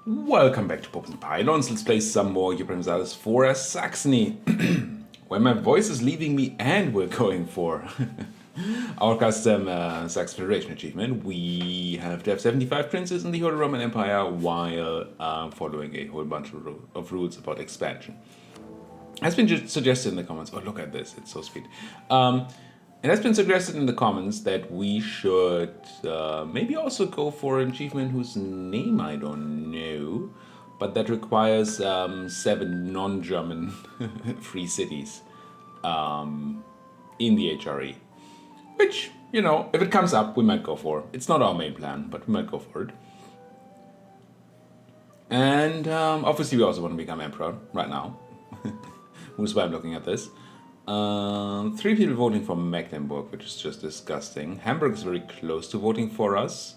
Welcome back to Popes and Pylons. Let's play some more Europa Universalis IV as Saxony, where my voice is leaving me and we're going for our custom Saxon Federation achievement. We have to have 75 princes in the Holy Roman Empire while following a whole bunch of rules about expansion. Has been just suggested in the comments. Oh, look at this. It's so sweet. It has been suggested in the comments that we should maybe also go for an achievement whose name I don't know, but that requires 7 non-German free cities in the HRE. Which, you know, if it comes up, we might go for. It's not our main plan, but we might go for it. And obviously we also want to become emperor right now. Who's why I'm looking at this. 3 people voting for Mecklenburg, which is just disgusting. Hamburg is very close to voting for us.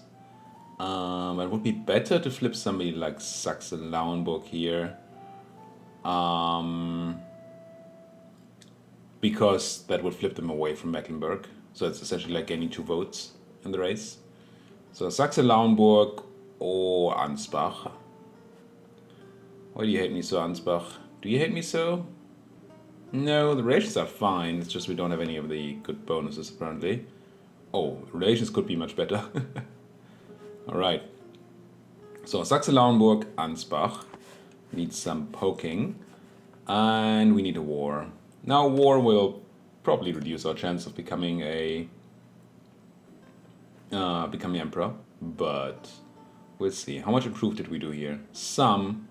It would be better to flip somebody like Saxon Lauenburg here. Because that would flip them away from Mecklenburg. So it's essentially like gaining 2 votes in the race. So Saxon Lauenburg or Ansbach. Why do you hate me so, Ansbach? Do you hate me so? No, the relations are fine. It's just we don't have any of the good bonuses, apparently. Oh, relations could be much better. Alright. So, Saxe-Lauenburg, Ansbach needs some poking. And we need a war. Now, war will probably reduce our chance of becoming emperor. But we'll see. How much improved did we do here? Some.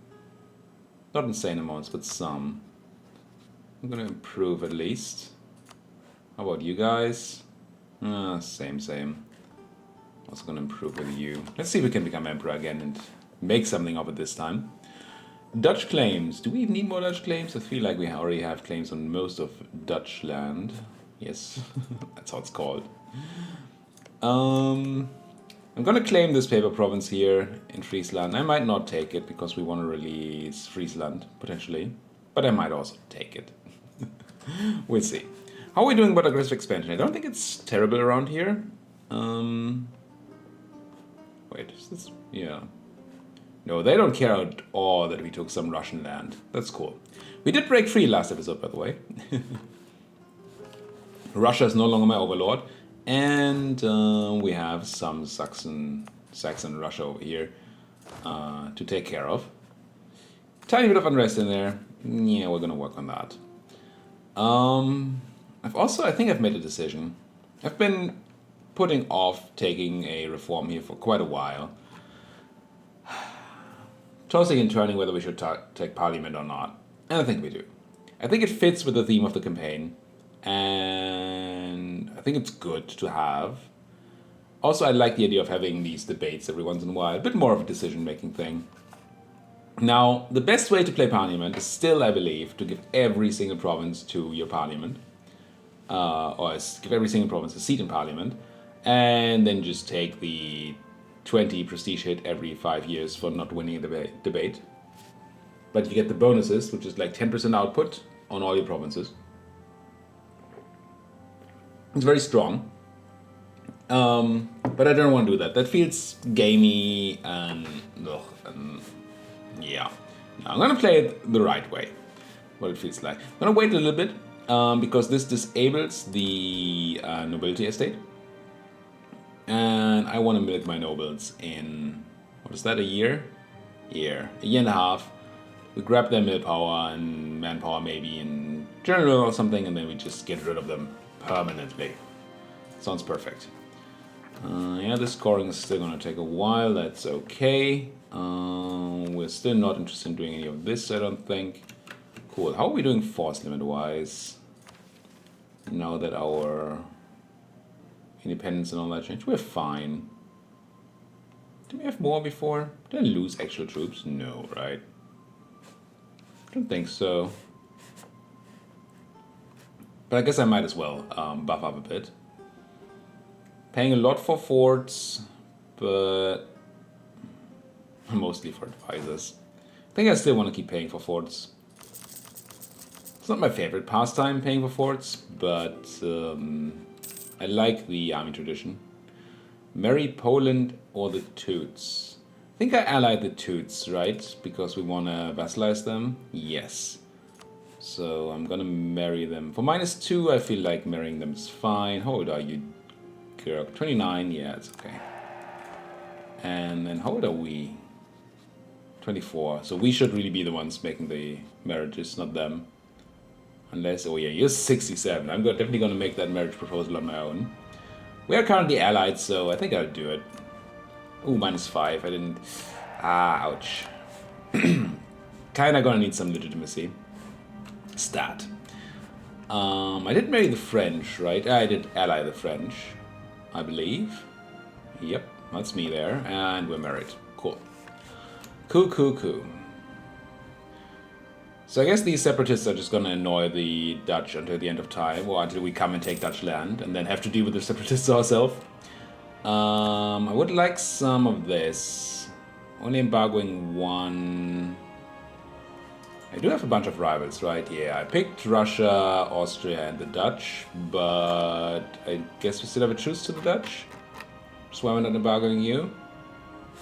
Not insane amounts, but some. I'm gonna improve at least. How about you guys? Same. Also gonna improve with you. Let's see if we can become emperor again and make something of it this time. Dutch claims. Do we even need more Dutch claims? I feel like we already have claims on most of Dutch land. Yes, that's how it's called. I'm gonna claim this paper province here in Friesland. I might not take it because we want to release Friesland, potentially. But I might also take it. We'll see. How are we doing about aggressive expansion? I don't think it's terrible around here. Wait, is this? Yeah. No, they don't care at all that we took some Russian land. That's cool. We did break free last episode, by the way. Russia is no longer my overlord. And we have some Saxon Russia over here to take care of. Tiny bit of unrest in there. Yeah, we're gonna work on that. I think I've made a decision. I've been putting off taking a reform here for quite a while. Tossing and turning whether we should take parliament or not. And I think we do. I think it fits with the theme of the campaign. And I think it's good to have. Also, I like the idea of having these debates every once in a while. A bit more of a decision-making thing. Now, the best way to play parliament is still, I believe, to give every single province to your parliament. Or give every single province a seat in parliament. And then just take the 20 prestige hit every 5 years for not winning a debate. But you get the bonuses, which is like 10% output on all your provinces. It's very strong. But I don't want to do that. That feels gamey and yeah. Now I'm gonna play it the right way. What it feels like. I'm gonna wait a little bit because this disables the nobility estate. And I want to milk my nobles in, what is that, a year? A year and a half. We grab their mill power and manpower maybe in general or something, and then we just get rid of them permanently. Sounds perfect. Yeah, this scoring is still going to take a while. That's okay. We're still not interested in doing any of this, I don't think. Cool. How are we doing force limit-wise? Now that our independence and all that changed, we're fine. Did we have more before? Did I lose actual troops? No, right? I don't think so. But I guess I might as well buff up a bit. Paying a lot for forts, but mostly for advisors. I think I still want to keep paying for forts. It's not my favorite pastime, paying for forts, but I like the army tradition. Marry Poland or the Toots. I think I allied the Toots, right? Because we want to vassalize them. Yes. So I'm gonna marry them. For -2, I feel like marrying them is fine. How old are you, Kirk? 29? Yeah, it's okay. And then how old are we? 24. So we should really be the ones making the marriages, not them. Unless, oh yeah, you're 67. I'm definitely gonna make that marriage proposal on my own. We are currently allied, so I think I'll do it. Ooh, -5. I didn't... Ah, ouch. Kinda gonna need some legitimacy. Stat. I did marry the French, right? I did ally the French, I believe. Yep, that's me there. And we're married. Cool. Cool. So I guess these separatists are just gonna annoy the Dutch until the end of time, or until we come and take Dutch land, and then have to deal with the separatists ourselves. I would like some of this. Only embargoing one. I do have a bunch of rivals, right? Yeah, I picked Russia, Austria, and the Dutch, but I guess we still have a truce to the Dutch. That's why we're not embargoing you.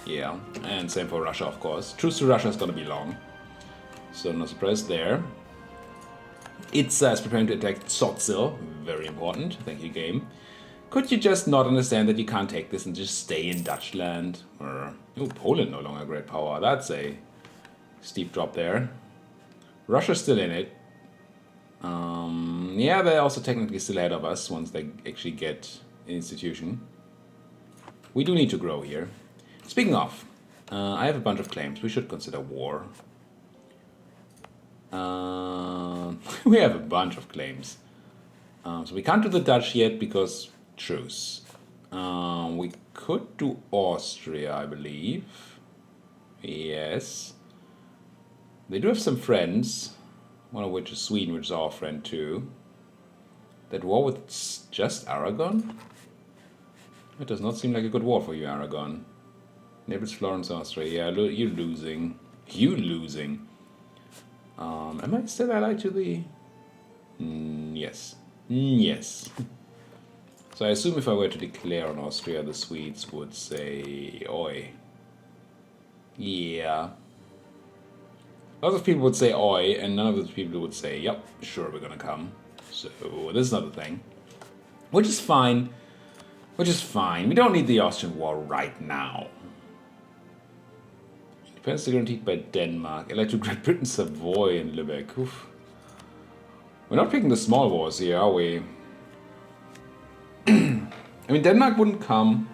Yeah, and same for Russia, of course. Truce to Russia is gonna be long, so no surprise there. It's preparing to attack Tsotzil, very important. Thank you, game. Could you just not understand that you can't take this and just stay in Dutch land? Or, oh, Poland no longer a great power. That's a steep drop there. Russia's still in it. Yeah, they're also technically still ahead of us once they actually get an institution. We do need to grow here. Speaking of, I have a bunch of claims. We should consider war. We have a bunch of claims. So we can't do the Dutch yet because truce. We could do Austria, I believe. Yes. They do have some friends, one of which is Sweden, which is our friend too. That war with just Aragon? It does not seem like a good war for you, Aragon. Naples, Florence, Austria. Yeah, you're losing. You losing. Am I still allied to the... yes. Yes. So I assume if I were to declare on Austria, the Swedes would say, oi. Yeah. Lots of people would say oi, and none of those people would say, yep, sure, we're gonna come. So this is not a thing. Which is fine. Which is fine. We don't need the Austrian war right now. Independence guaranteed by Denmark. Allied to Great Britain, Savoy, and Lübeck. Oof. We're not picking the small wars here, are we? I mean, Denmark wouldn't come.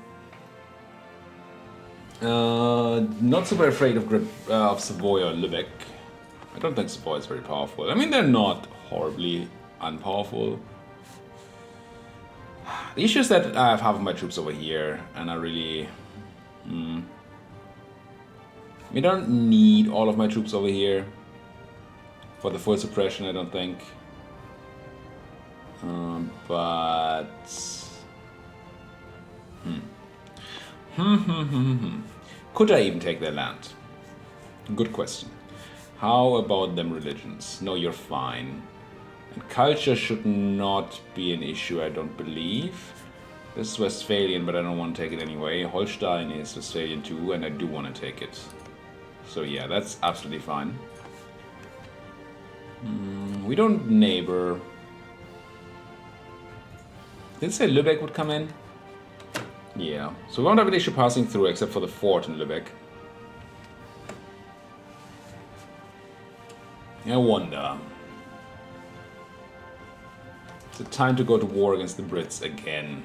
Not super afraid of Savoy or Lübeck. I don't think Savoy is very powerful. I mean, they're not horribly unpowerful. The issue is that I have half of my troops over here, and I really... We don't need all of my troops over here for the full suppression, I don't think. But... Could I even take their land? Good question. How about them religions? No, you're fine. And culture should not be an issue, I don't believe. This is Westphalian, but I don't want to take it anyway. Holstein is Westphalian too, and I do want to take it. So yeah, that's absolutely fine. We don't neighbor. Did it say Lübeck would come in? Yeah, so we won't have an issue passing through except for the fort in Lübeck. I wonder. Is it time to go to war against the Brits again?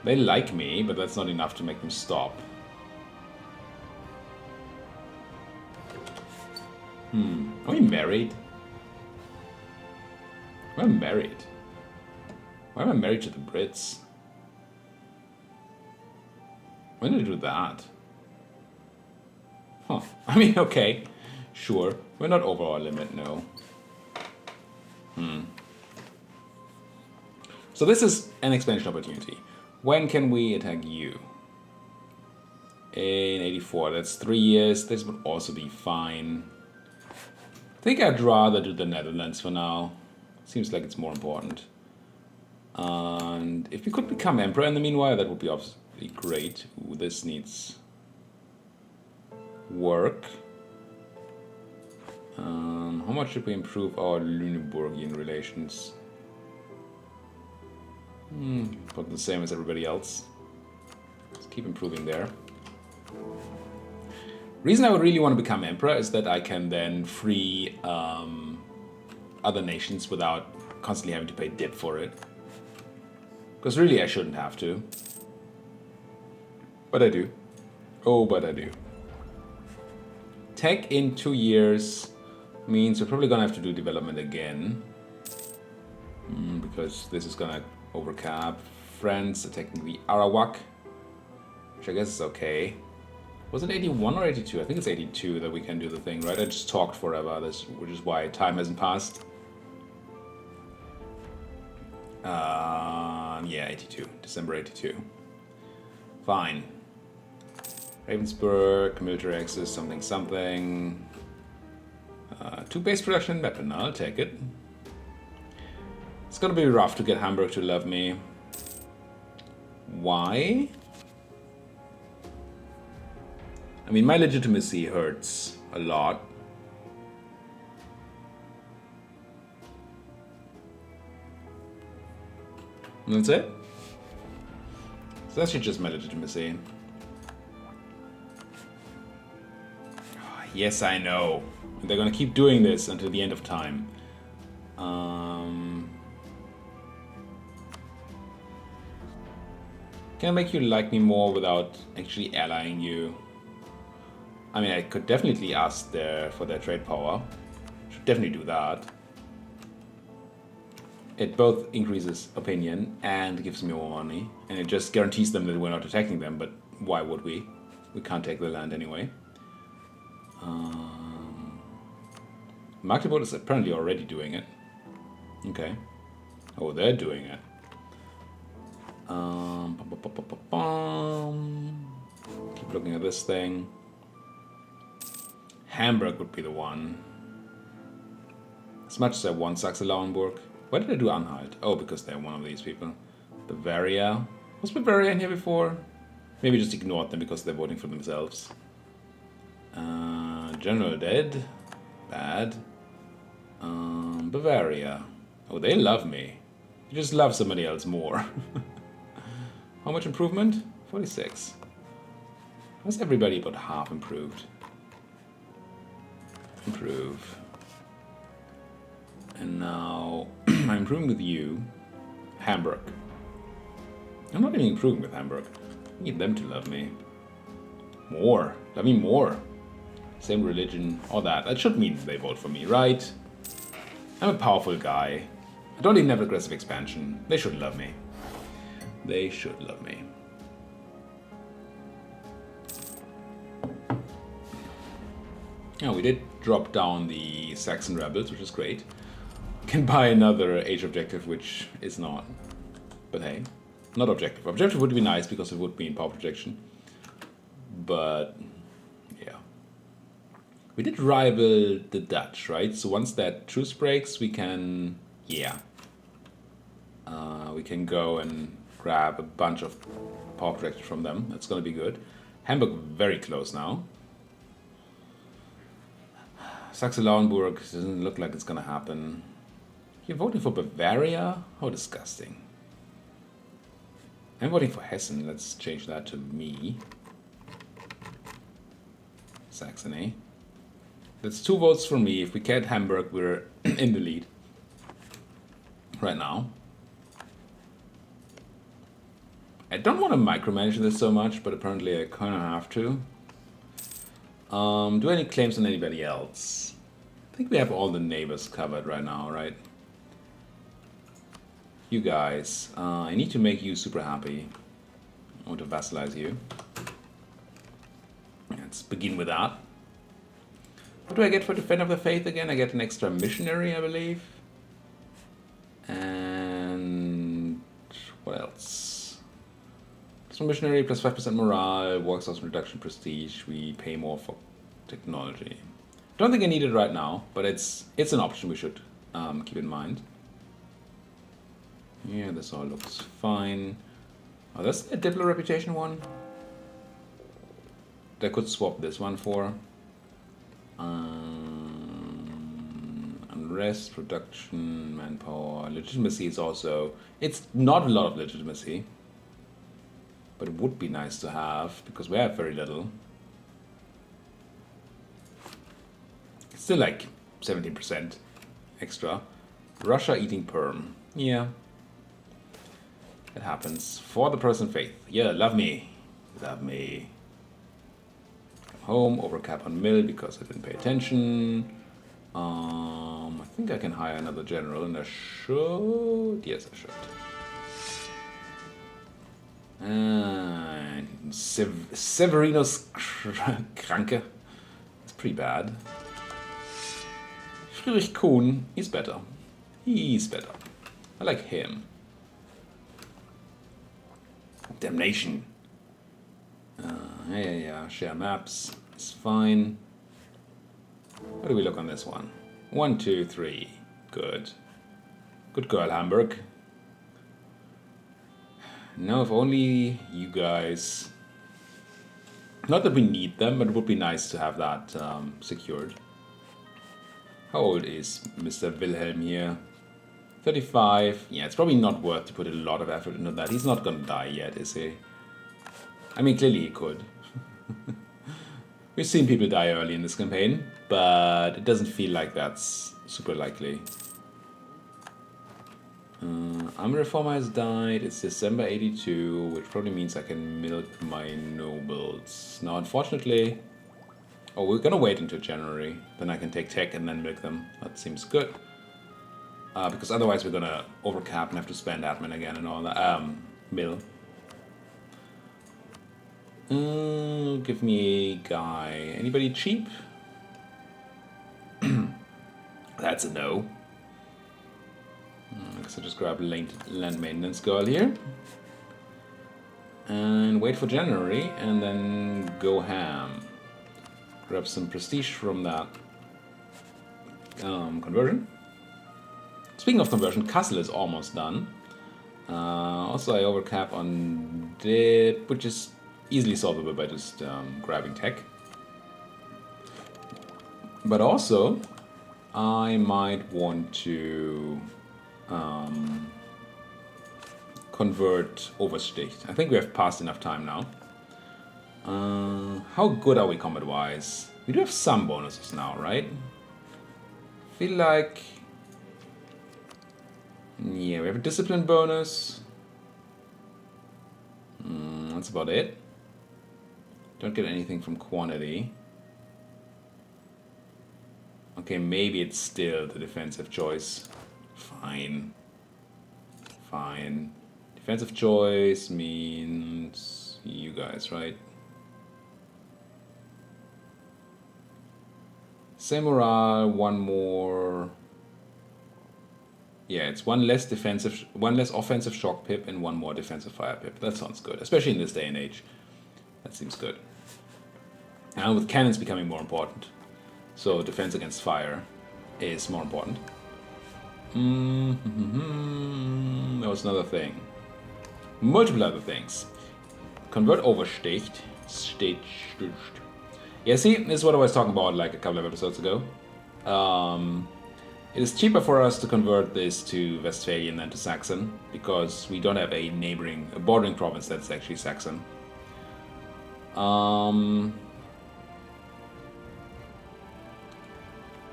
They like me, but that's not enough to make them stop. Are we married? I'm married. Why am I married to the Brits? When did I do that? Huh. I mean, okay. Sure. We're not over our limit, no. So this is an expansion opportunity. When can we attack you? In 84. That's 3 years. This would also be fine. I think I'd rather do the Netherlands for now. Seems like it's more important. And if we could become emperor in the meanwhile, that would be obviously great. Ooh, this needs work. How much should we improve our Lüneburgian relations? About the same as everybody else. Let's keep improving there. Reason I would really want to become emperor is that I can then free other nations without constantly having to pay dip for it. Because really I shouldn't have to. But I do. Oh, but I do. Tech in 2 years means we're probably gonna have to do development again. Because this is gonna overcap. France attacking the Arawak. Which I guess is okay. Was it 81 or 82? I think it's 82 that we can do the thing, right? I just talked forever, which is why time hasn't passed. Yeah, 82. December 82. Fine. Ravensburg, military access, something, something. 2 base production in Meppen, I'll take it. It's gonna be rough to get Hamburg to love me. Why? I mean, my legitimacy hurts a lot. And that's it? So that's just my legitimacy. Yes, I know. They're gonna keep doing this until the end of time. Can I make you like me more without actually allying you? I mean, I could definitely ask for their trade power. Should definitely do that. It both increases opinion and gives me more money. And it just guarantees them that we're not attacking them, but why would we? We can't take the land anyway. Magdeburg is apparently already doing it. Okay. Oh, they're doing it. Keep looking at this thing. Hamburg would be the one. As much as I want Saxe-Lauenburg. Why did I do Anhalt? Oh, because they're one of these people. Bavaria. Was Bavaria in here before? Maybe just ignored them because they're voting for themselves. General dead. Bad. Bavaria. Oh, they love me. You just love somebody else more. How much improvement? 46. Why's everybody about half improved? Improve. And now I'm improving with you. Hamburg. I'm not even improving with Hamburg. I need them to love me. More. Love me more. Same religion, all that. That should mean they vote for me, right? I'm a powerful guy. I don't even have aggressive expansion. They should love me. They should love me. Oh, we did drop down the Saxon rebels, which is great. Can buy another age objective, which is not. But hey, not objective. Objective would be nice because it would be in power projection. But yeah. We did rival the Dutch, right? So once that truce breaks, we can, yeah. We can go and grab a bunch of power projection from them. That's going to be good. Hamburg very close now. Saxe-Lauenburg doesn't look like it's going to happen. You're voting for Bavaria? How disgusting. I'm voting for Hessen. Let's change that to me. Saxony. That's 2 votes for me. If we get Hamburg, we're in the lead. Right now. I don't want to micromanage this so much, but apparently I kind of have to. Do any claims on anybody else? I think we have all the neighbors covered right now, right? You guys, I need to make you super happy. I want to vassalize you. Let's begin with that. What do I get for Defender of the Faith again? I get an extra missionary, I believe. And what else? Extra missionary plus 5% morale, works on reduction prestige. We pay more for technology. Don't think I need it right now, but it's an option we should keep in mind. Yeah, this all looks fine. Oh, that's a Diplo reputation one. I could swap this one for. Unrest, production, manpower, legitimacy is also... It's not a lot of legitimacy. But it would be nice to have, because we have very little. It's still like 17% extra. Russia eating perm. Yeah. It happens. For the person faith. Yeah, love me. Love me. Come home, overcap on mill because I didn't pay attention. I think I can hire another general and I should... Yes, I should. And Severinos Kranke. It's pretty bad. Friedrich Kuhn, he's better. He's better. I like him. Damnation. Yeah. Share maps. It's fine. How do we look on this one? 1, 2, 3. Good. Good girl, Hamburg. Now, if only you guys... Not that we need them, but it would be nice to have that secured. How old is Mr. Wilhelm here? 35. Yeah, it's probably not worth to put a lot of effort into that. He's not gonna die yet, is he? I mean, clearly he could. We've seen people die early in this campaign, but it doesn't feel like that's super likely. Army Reformer has died. It's December 82, which probably means I can milk my nobles. Now, unfortunately... Oh, we're gonna wait until January. Then I can take tech and then milk them. That seems good. Because otherwise we're gonna overcap and have to spend admin again and all that. Mill. Give me a guy. Anybody cheap? That's a no. I guess I'll just grab land maintenance girl here. And wait for January and then go ham. Grab some prestige from that conversion. Speaking of conversion, Kassel is almost done. Also, I overcap on dip, which is easily solvable by just grabbing tech. But also, I might want to convert Oversticht. I think we have passed enough time now. How good are we combat-wise? We do have some bonuses now, right? Feel like... Yeah, we have a discipline bonus. That's about it. Don't get anything from quantity. Okay, maybe it's still the defensive choice. Fine. Fine. Defensive choice means you guys, right? Same morale, one more. Yeah, it's one less offensive shock pip and one more defensive fire pip. That sounds good, especially in this day and age. That seems good. And with cannons becoming more important, so defense against fire is more important. That was another thing. Multiple other things. Convert Oversticht. Yeah, see, this is what I was talking about like a couple of episodes ago. It is cheaper for us to convert this to Westphalian than to Saxon, because we don't have a bordering province that's actually Saxon.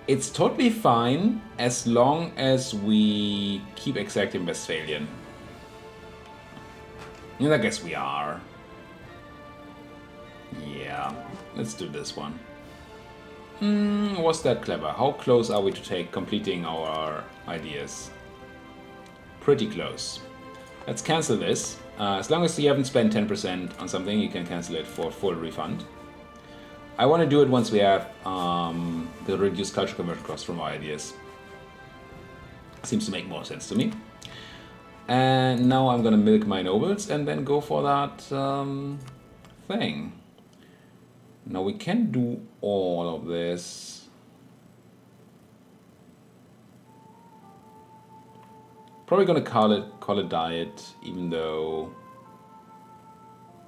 It's totally fine as long as we keep exacting Westphalian. And I guess we are. Yeah, let's do this one. Was that clever? How close are we to completing our ideas? Pretty close. Let's cancel this. As long as you haven't spent 10% on something, you can cancel it for full refund. I want to do it once we have the reduced culture conversion cost from our ideas. Seems to make more sense to me. And now I'm gonna milk my nobles and then go for that thing. Now we can do all of this. Probably gonna call it diet, even though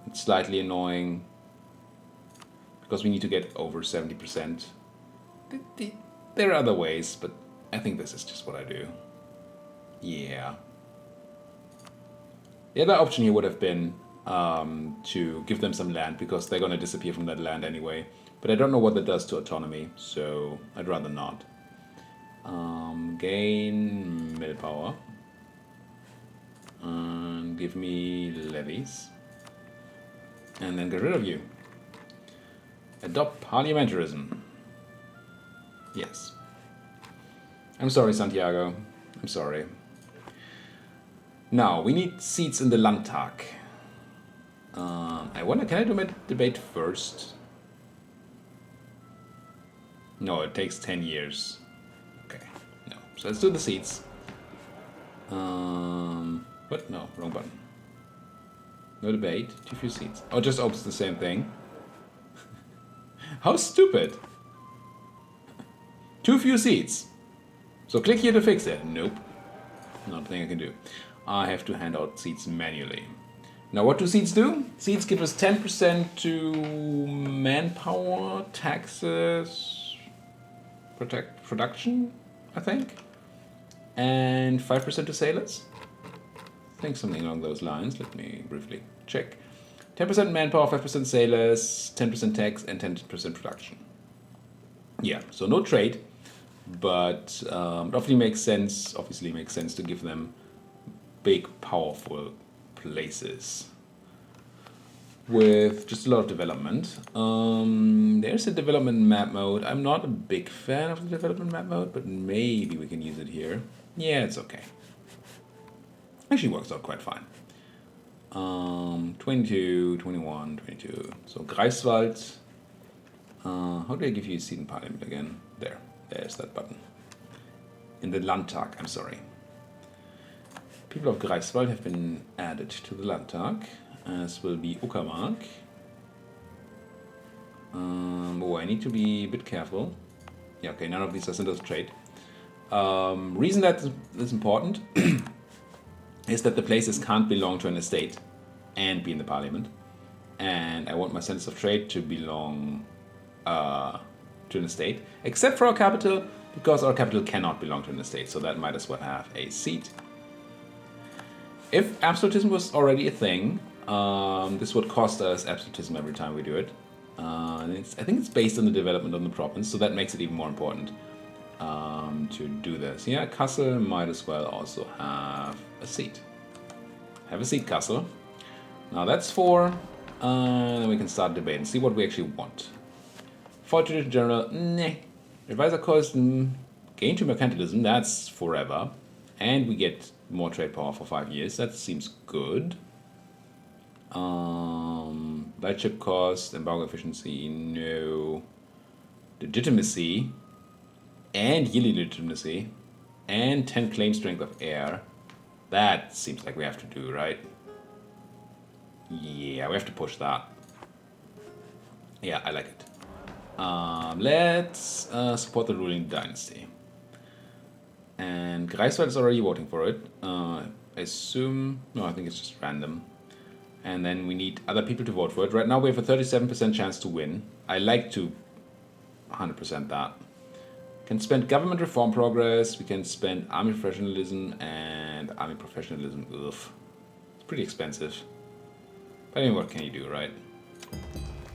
it's slightly annoying. because we need to get over 70%. There are other ways, but I think this is just what I do. Yeah. The other option here would have been to give them some land, because they're going to disappear from that land anyway. But I don't know what that does to autonomy, so I'd rather not. Gain mill power. And give me levies. And then get rid of you. Adopt parliamentarism. Yes. I'm sorry, Santiago. I'm sorry. Now, we need seats in the Landtag. I wonder, can I do my debate first? No, it takes 10 years. Okay, no. So let's do the seats. What? No, wrong button. No debate, too few seats. Oh, it just opens the same thing. How stupid. Too few seats. So click here to fix it. Nope. Not a thing I can do. I have to hand out seats manually. Now what do seats do? Seats give us 10% to manpower, taxes, production, I think. And 5% to sailors. I think something along those lines. Let me briefly check. 10% manpower, 5% sailors, 10% tax, and 10% production. Yeah, so no trade, but it obviously makes sense to give them big, powerful places with just a lot of development. There's a development map mode. I'm not a big fan of the development map mode, but maybe we can use it here. Yeah, it's okay. Actually works out quite fine. 22, 21, 22. So Greifswald. How do I give you a seat in parliament again? There's that button. In the Landtag, I'm sorry. People of Greifswald have been added to the Landtag, as will be Uckermark. I need to be a bit careful. Yeah, okay, none of these are centers of trade. Reason that is important is that the places can't belong to an estate and be in the parliament. And I want my centers of trade to belong to an estate, except for our capital, because our capital cannot belong to an estate, so that might as well have a seat. If absolutism was already a thing, this would cost us absolutism every time we do it. And I think it's based on the development of the province, so that makes it even more important to do this. Yeah, Kassel might as well also have a seat. Have a seat, Kassel. Now that's 4. Then we can start debating, see what we actually want. Fortune General, nah. Advisor cost, gain to mercantilism, that's forever. And we get more trade power for 5 years, that seems good. Lightship cost, embargo efficiency, no. Legitimacy, and yearly legitimacy, and 10 claim strength of air. That seems like we have to do, right? Yeah, we have to push that. Yeah, I like it. Let's support the ruling dynasty. And Greifswald is already voting for it. I assume... No, I think it's just random. And then we need other people to vote for it. Right now we have a 37% chance to win. I like to 100% that. Can spend government reform progress. We can spend army professionalism and army professionalism. Ugh. It's pretty expensive. But I mean, what can you do, right?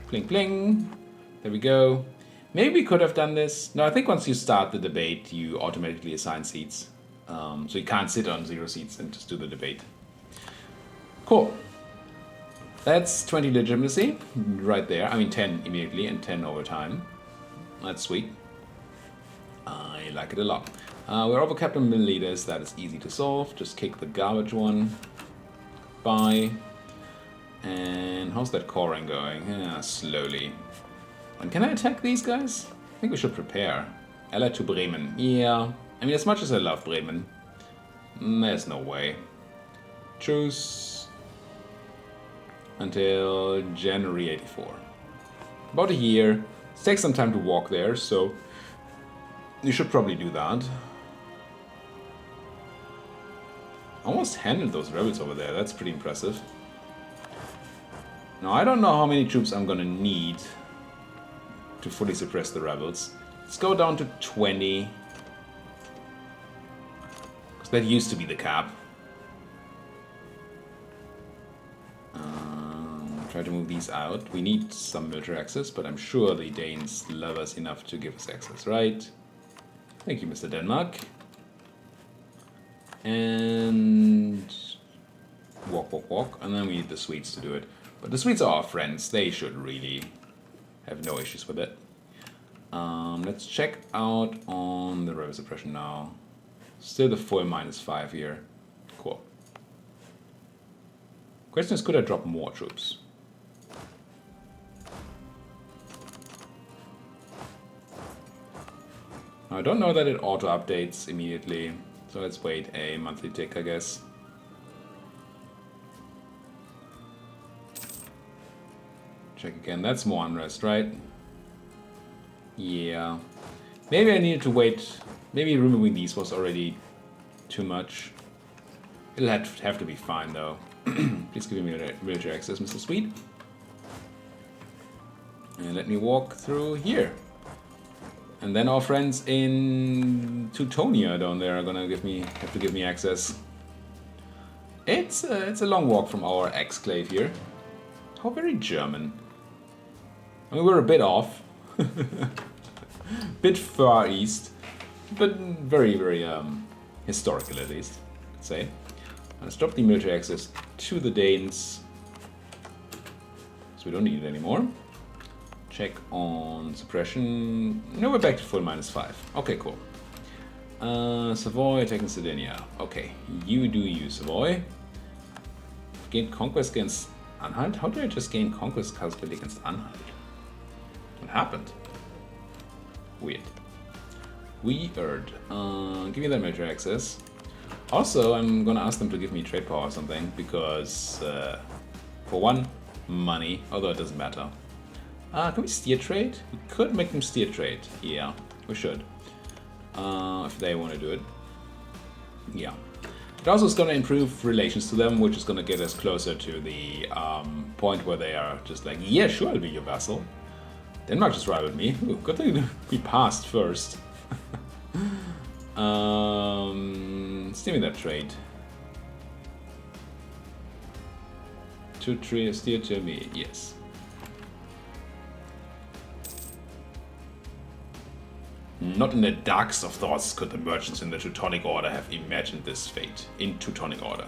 Pling pling. There we go. Maybe we could have done this. No, I think once you start the debate, you automatically assign seats. So you can't sit on 0 seats and just do the debate. Cool. That's 20 legitimacy right there. I mean 10 immediately and 10 over time. That's sweet. I like it a lot. We're overcapped on milliliters. That is easy to solve. Just kick the garbage one. Bye. And how's that coring going? Yeah, slowly. And can I attack these guys? I think we should prepare. Allied to Bremen. Yeah. I mean, as much as I love Bremen, there's no way. Truce until January 84. About a year. It takes some time to walk there, so you should probably do that. Almost handled those rebels over there. That's pretty impressive. Now, I don't know how many troops I'm gonna need to fully suppress the rebels. Let's go down to 20. Because that used to be the cap. Try to move these out. We need some military access, but I'm sure the Danes love us enough to give us access, right? Thank you, Mr. Denmark. And walk. And then we need the Swedes to do it. But the Swedes are our friends. They should really have no issues with it. Let's check out on the rebel suppression now. Still the full -5 here. Cool. Question is, could I drop more troops? I don't know that it auto-updates immediately, so let's wait a monthly tick, I guess. Check again, that's more unrest, right? Yeah. Maybe I needed to wait. Maybe removing these was already too much. It'll have to be fine, though. Please give me military access, Mr. Swede. And let me walk through here. And then our friends in Teutonia down there are gonna have to give me access. It's a long walk from our exclave here. How very German. I mean, we're a bit off. Bit far east. But very, very historical at least, I'd say. Let's drop the military access to the Danes. So we don't need it anymore. Check on suppression. No, we're back to full -5. Okay, cool. Savoy taking Sardinia. Okay, you do you, Savoy. Gained conquest against Anhalt? How did I just gain conquest capability against Anhalt? What happened? Weird. Weird. Give me that military access. Also, I'm gonna ask them to give me trade power or something, because, for one, money, although it doesn't matter. Can we steer trade? We could make them steer trade. Yeah, we should. If they want to do it. Yeah. It also is going to improve relations to them, which is going to get us closer to the point where they are just like, yeah, sure, I'll be your vassal. Denmark just rivaled me. Ooh, good thing we passed first. Steer me that trade. To steer to me, yes. Not in the darkest of thoughts could the merchants in the Teutonic Order have imagined this fate. In Teutonic Order.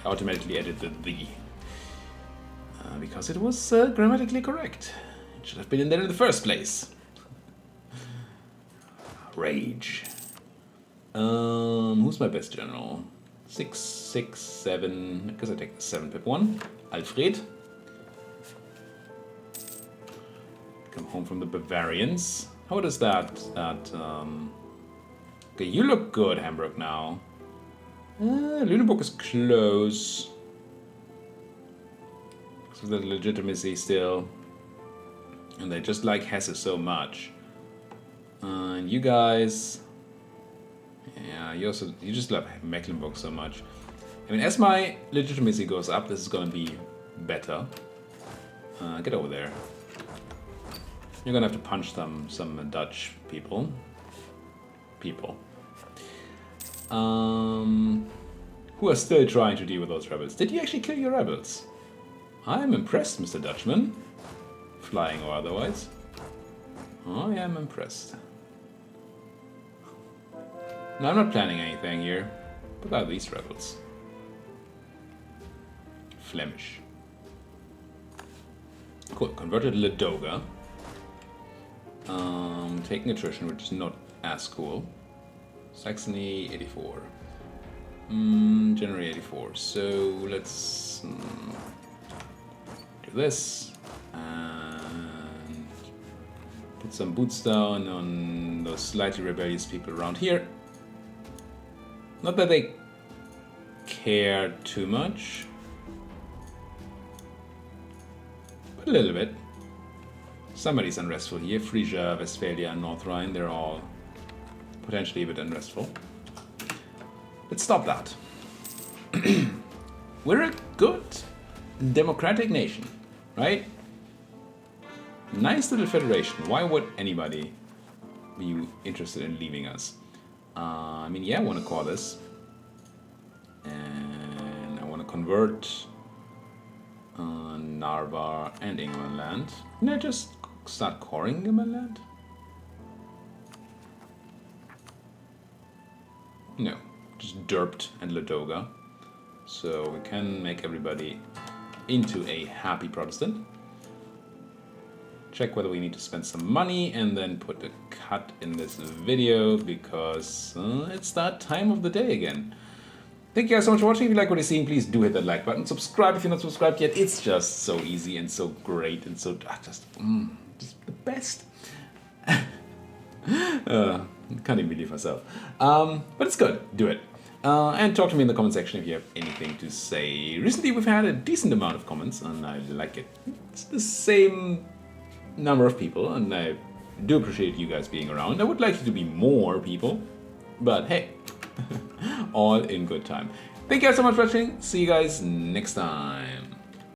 I automatically added the because it was grammatically correct. It should have been in there in the first place. Rage. Who's my best general? 6, 6, 7. I guess I take the 7 pip one. Alfred. Come home from the Bavarians. How does that, okay, you look good, Hamburg, now. Lüneburg is close. So the legitimacy still. And they just like Hesse so much. And you guys... Yeah, you just love Mecklenburg so much. I mean, as my legitimacy goes up, this is gonna be better. Get over there. You're gonna have to punch some Dutch people. Who are still trying to deal with those rebels. Did you actually kill your rebels? I'm impressed, Mr. Dutchman. Flying or otherwise. I am impressed. No, I'm not planning anything here. What are these rebels? Flemish. Cool, converted Ladoga. Taking attrition, which is not as cool. Saxony, 84. January 84. So let's do this and put some boots down on those slightly rebellious people around here. Not that they care too much, but a little bit. Somebody's unrestful here. Frisia, Westphalia, and North Rhine, they're all potentially a bit unrestful. Let's stop that. We're a good democratic nation, right? Nice little federation. Why would anybody be interested in leaving us? I mean, yeah, I want to call this. And I want to convert Narva and Ingermanland. Can I just start coring Ingermanland? No, just Derpt and Ladoga. So we can make everybody into a happy Protestant. Check whether we need to spend some money and then put a cut in this video because it's that time of the day again. Thank you guys so much for watching. If you like what you're seeing, please do hit that like button. Subscribe if you're not subscribed yet. It's just so easy and so great and so just the best. Can't even believe myself. But it's good. Do it. And talk to me in the comment section if you have anything to say. Recently we've had a decent amount of comments and I like it. It's the same number of people and I do appreciate you guys being around. I would like you to be more people, but hey, all in good time. Thank you guys so much for watching. See you guys next time.